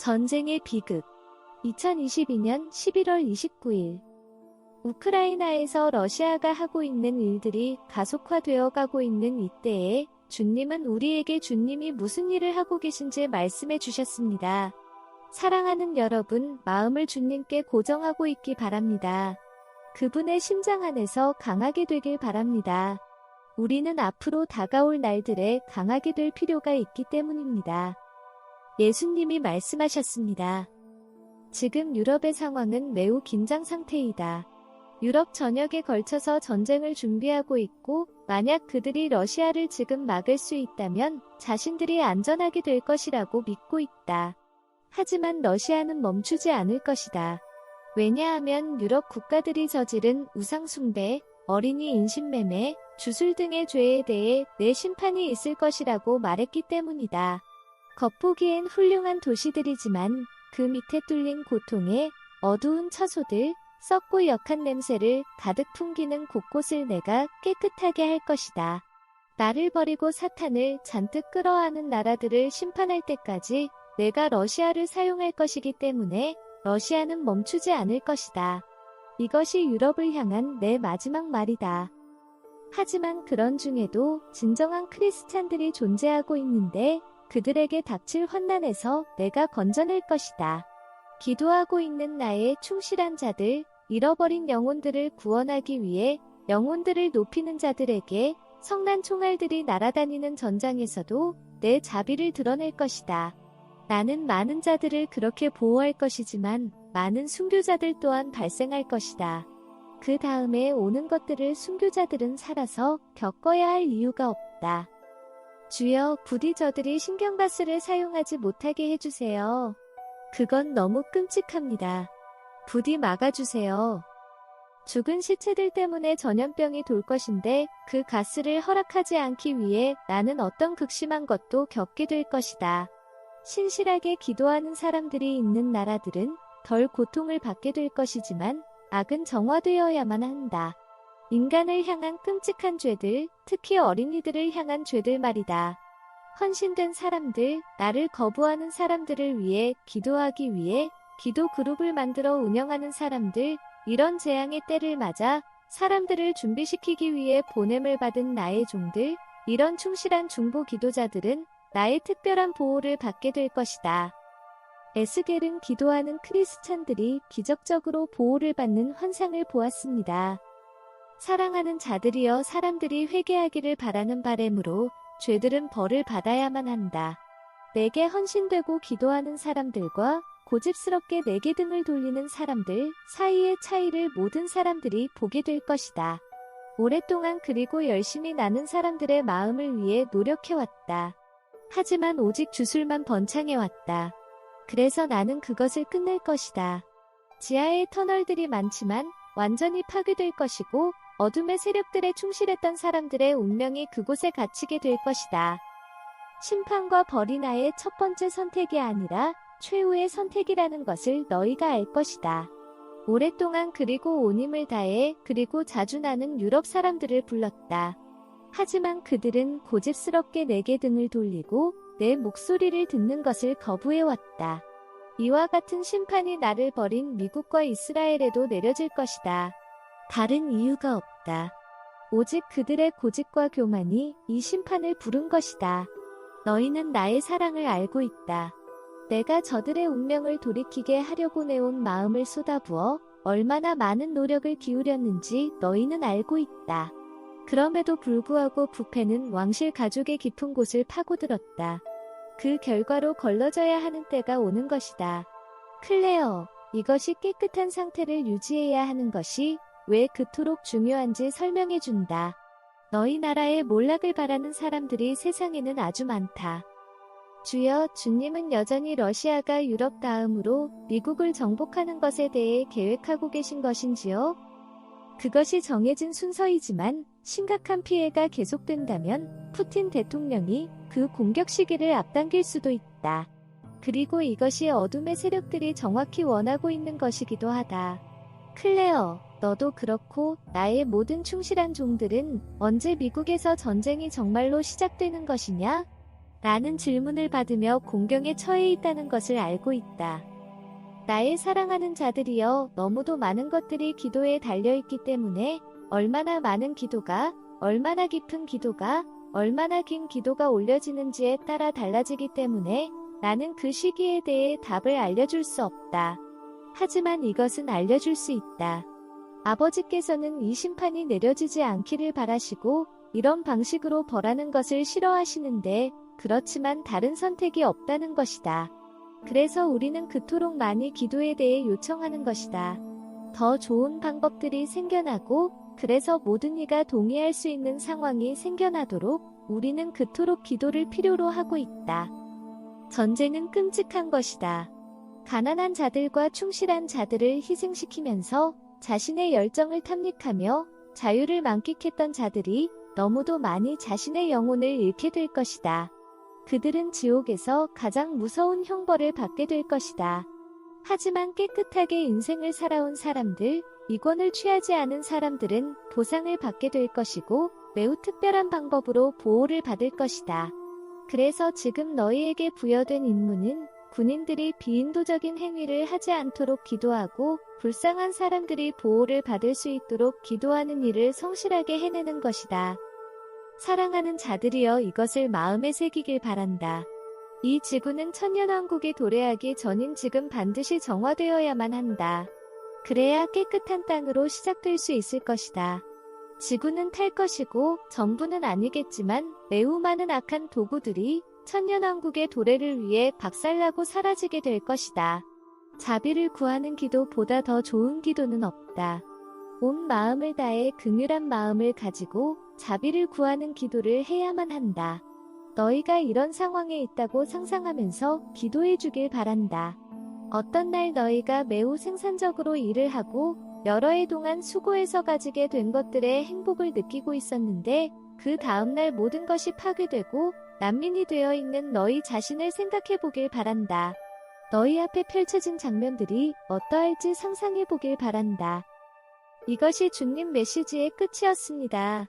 전쟁의 비극. 2022년 11월 29일. 우크라이나에서 러시아가 하고 있는 일들이 가속화되어 가고 있는 이때에 주님은 우리에게 주님이 무슨 일을 하고 계신지 말씀해 주셨습니다. 사랑하는 여러분, 마음을 주님께 고정하고 있기 바랍니다. 그분의 심장 안에서 강하게 되길 바랍니다. 우리는 앞으로 다가올 날들에 강하게 될 필요가 있기 때문입니다. 예수님이 말씀하셨습니다. 지금 유럽의 상황은 매우 긴장 상태이다. 유럽 전역에 걸쳐서 전쟁을 준비하고 있고, 만약 그들이 러시아를 지금 막을 수 있다면 자신들이 안전하게 될 것이라고 믿고 있다. 하지만 러시아는 멈추지 않을 것이다. 왜냐하면 유럽 국가들이 저지른 우상숭배, 어린이 인신매매, 주술 등의 죄에 대해 내 심판이 있을 것이라고 말했기 때문이다. 겉보기엔 훌륭한 도시들이지만 그 밑에 뚫린 고통에 어두운 처소들, 썩고 역한 냄새를 가득 풍기는 곳곳을 내가 깨끗하게 할 것이다. 나를 버리고 사탄을 잔뜩 끌어안은 나라들을 심판할 때까지 내가 러시아를 사용할 것이기 때문에 러시아는 멈추지 않을 것이다. 이것이 유럽을 향한 내 마지막 말이다. 하지만 그런 중에도 진정한 크리스찬들이 존재하고 있는데 그들에게 닥칠 환난에서 내가 건져낼 것이다. 기도하고 있는 나의 충실한 자들, 잃어버린 영혼들을 구원하기 위해 영혼들을 높이는 자들에게 성난 총알들이 날아다니는 전장에서도 내 자비를 드러낼 것이다. 나는 많은 자들을 그렇게 보호할 것이지만 많은 순교자들 또한 발생할 것이다. 그 다음에 오는 것들을 순교자들은 살아서 겪어야 할 이유가 없다. 주여, 부디 저들이 신경가스를 사용하지 못하게 해주세요. 그건 너무 끔찍합니다. 부디 막아주세요. 죽은 시체들 때문에 전염병이 돌 것인데 그 가스를 허락하지 않기 위해 나는 어떤 극심한 것도 겪게 될 것이다. 신실하게 기도하는 사람들이 있는 나라들은 덜 고통을 받게 될 것이지만 악은 정화되어야만 한다. 인간을 향한 끔찍한 죄들, 특히 어린이들을 향한 죄들 말이다. 헌신된 사람들, 나를 거부하는 사람들을 위해 기도하기 위해 기도 그룹을 만들어 운영하는 사람들, 이런 재앙의 때를 맞아 사람들을 준비시키기 위해 보냄을 받은 나의 종들, 이런 충실한 중보 기도자들은 나의 특별한 보호를 받게 될 것이다. 에스겔은 기도하는 크리스찬들이 기적적으로 보호를 받는 환상을 보았습니다. 사랑하는 자들이여, 사람들이 회개하기를 바라는 바람으로 죄들은 벌을 받아야만 한다. 내게 헌신되고 기도하는 사람들과 고집스럽게 내게 등을 돌리는 사람들 사이의 차이를 모든 사람들이 보게 될 것이다. 오랫동안 그리고 열심히 나는 사람들의 마음을 위해 노력해왔다. 하지만 오직 주술만 번창해왔다. 그래서 나는 그것을 끝낼 것이다. 지하의 터널들이 많지만 완전히 파괴될 것이고 어둠의 세력들에 충실했던 사람들의 운명이 그곳에 갇히게 될 것이다. 심판과 벌이 나의 첫 번째 선택이 아니라 최후의 선택이라는 것을 너희가 알 것이다. 오랫동안 그리고 온 힘을 다해 그리고 자주 나는 유럽 사람들을 불렀다. 하지만 그들은 고집스럽게 내게 등을 돌리고 내 목소리를 듣는 것을 거부해왔다. 이와 같은 심판이 나를 버린 미국과 이스라엘에도 내려질 것이다. 다른 이유가 없다. 오직 그들의 고집과 교만이 이 심판을 부른 것이다. 너희는 나의 사랑을 알고 있다. 내가 저들의 운명을 돌이키게 하려고 내온 마음을 쏟아부어 얼마나 많은 노력을 기울였는지 너희는 알고 있다. 그럼에도 불구하고 부패는 왕실 가족의 깊은 곳을 파고들었다. 그 결과로 걸러져야 하는 때가 오는 것이다. 클레어, 이것이 깨끗한 상태를 유지해야 하는 것이 왜 그토록 중요한지 설명해준다. 너희 나라의 몰락을 바라는 사람들이 세상에는 아주 많다. 주여, 주님은 여전히 러시아가 유럽 다음으로 미국을 정복하는 것에 대해 계획하고 계신 것인지요? 그것이 정해진 순서이지만 심각한 피해가 계속된다면 푸틴 대통령이 그 공격 시기를 앞당길 수도 있다. 그리고 이것이 어둠의 세력들이 정확히 원하고 있는 것이기도 하다. 클레어, 너도 그렇고 나의 모든 충실한 종들은 언제 미국에서 전쟁이 정말로 시작되는 것이냐? 라는 질문을 받으며 공경에 처해 있다는 것을 알고 있다. 나의 사랑하는 자들이여, 너무도 많은 것들이 기도에 달려있기 때문에 얼마나 많은 기도가, 얼마나 깊은 기도가, 얼마나 긴 기도가 올려지는지에 따라 달라지기 때문에 나는 그 시기에 대해 답을 알려줄 수 없다. 하지만 이것은 알려줄 수 있다. 아버지께서는 이 심판이 내려지지 않기를 바라시고 이런 방식으로 벌하는 것을 싫어하시는데, 그렇지만 다른 선택이 없다는 것이다. 그래서 우리는 그토록 많이 기도에 대해 요청하는 것이다. 더 좋은 방법들이 생겨나고, 그래서 모든 이가 동의할 수 있는 상황이 생겨나도록 우리는 그토록 기도를 필요로 하고 있다. 전쟁은 끔찍한 것이다. 가난한 자들과 충실한 자들을 희생시키면서 자신의 열정을 탐닉하며 자유를 만끽했던 자들이 너무도 많이 자신의 영혼을 잃게 될 것이다. 그들은 지옥에서 가장 무서운 형벌을 받게 될 것이다. 하지만 깨끗하게 인생을 살아온 사람들, 이권을 취하지 않은 사람들은 보상을 받게 될 것이고 매우 특별한 방법으로 보호를 받을 것이다. 그래서 지금 너희에게 부여된 임무는 군인들이 비인도적인 행위를 하지 않도록 기도하고 불쌍한 사람들이 보호를 받을 수 있도록 기도하는 일을 성실하게 해내는 것이다. 사랑하는 자들이여, 이것을 마음에 새기길 바란다. 이 지구는 천년왕국이 도래하기 전인 지금 반드시 정화되어야만 한다. 그래야 깨끗한 땅으로 시작될 수 있을 것이다. 지구는 탈 것이고 전부는 아니겠지만 매우 많은 악한 도구들이 천년왕국의 도래를 위해 박살나고 사라지게 될 것이다. 자비를 구하는 기도보다 더 좋은 기도는 없다. 온 마음을 다해 긍휼한 마음을 가지고 자비를 구하는 기도를 해야만 한다. 너희가 이런 상황에 있다고 상상하면서 기도해 주길 바란다. 어떤 날 너희가 매우 생산적으로 일을 하고 여러 해 동안 수고해서 가지게 된 것들의 행복을 느끼고 있었는데 그 다음날 모든 것이 파괴되고 난민이 되어 있는 너희 자신을 생각해 보길 바란다. 너희 앞에 펼쳐진 장면들이 어떠할지 상상해 보길 바란다. 이것이 주님 메시지의 끝이었습니다.